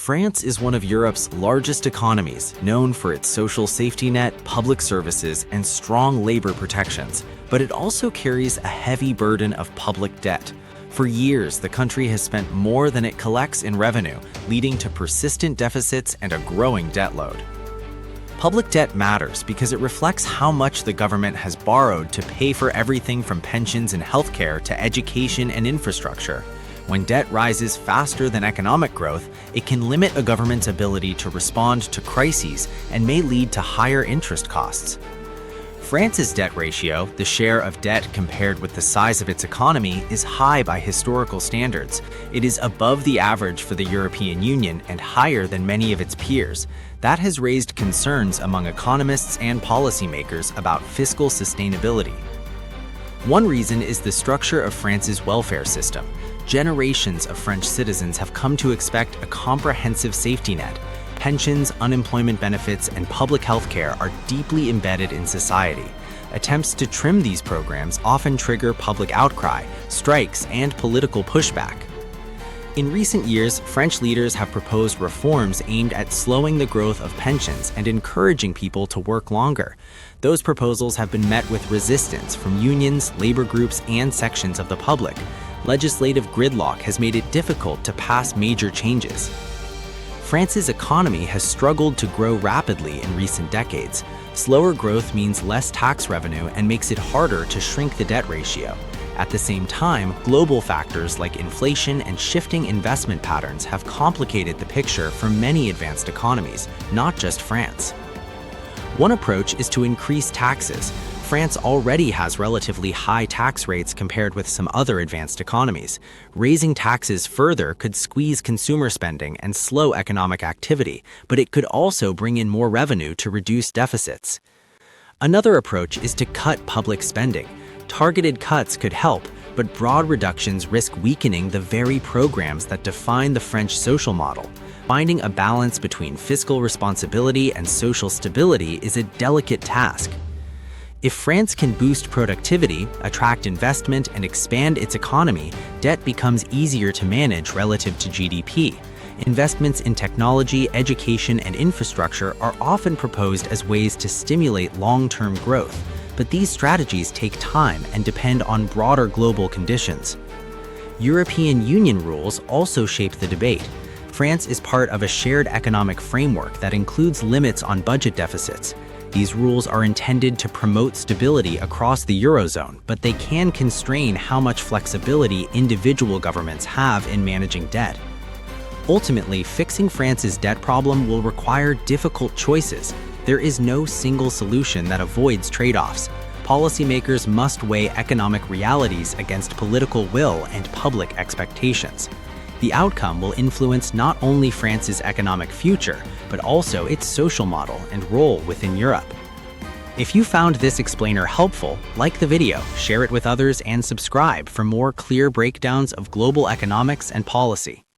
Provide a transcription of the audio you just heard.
France is one of Europe's largest economies, known for its social safety net, public services, and strong labor protections, but it also carries a heavy burden of public debt. For years, the country has spent more than it collects in revenue, leading to persistent deficits and a growing debt load. Public debt matters because it reflects how much the government has borrowed to pay for everything from pensions and healthcare to education and infrastructure. When debt rises faster than economic growth, it can limit a government's ability to respond to crises and may lead to higher interest costs. France's debt ratio, the share of debt compared with the size of its economy, is high by historical standards. It is above the average for the European Union and higher than many of its peers. That has raised concerns among economists and policymakers about fiscal sustainability. One reason is the structure of France's welfare system. Generations of French citizens have come to expect a comprehensive safety net. Pensions, unemployment benefits, and public health care are deeply embedded in society. Attempts to trim these programs often trigger public outcry, strikes, and political pushback. In recent years, French leaders have proposed reforms aimed at slowing the growth of pensions and encouraging people to work longer. Those proposals have been met with resistance from unions, labor groups, and sections of the public. Legislative gridlock has made it difficult to pass major changes. France's economy has struggled to grow rapidly in recent decades. Slower growth means less tax revenue and makes it harder to shrink the debt ratio. At the same time, global factors like inflation and shifting investment patterns have complicated the picture for many advanced economies, not just France. One approach is to increase taxes. France already has relatively high tax rates compared with some other advanced economies. Raising taxes further could squeeze consumer spending and slow economic activity, but it could also bring in more revenue to reduce deficits. Another approach is to cut public spending. Targeted cuts could help, but broad reductions risk weakening the very programs that define the French social model. Finding a balance between fiscal responsibility and social stability is a delicate task. If France can boost productivity, attract investment, and expand its economy, debt becomes easier to manage relative to GDP. Investments in technology, education, and infrastructure are often proposed as ways to stimulate long-term growth, but these strategies take time and depend on broader global conditions. European Union rules also shape the debate. France is part of a shared economic framework that includes limits on budget deficits. These rules are intended to promote stability across the Eurozone, but they can constrain how much flexibility individual governments have in managing debt. Ultimately, fixing France's debt problem will require difficult choices. There is no single solution that avoids trade-offs. Policymakers must weigh economic realities against political will and public expectations. The outcome will influence not only France's economic future, but also its social model and role within Europe. If you found this explainer helpful, like the video, share it with others, and subscribe for more clear breakdowns of global economics and policy.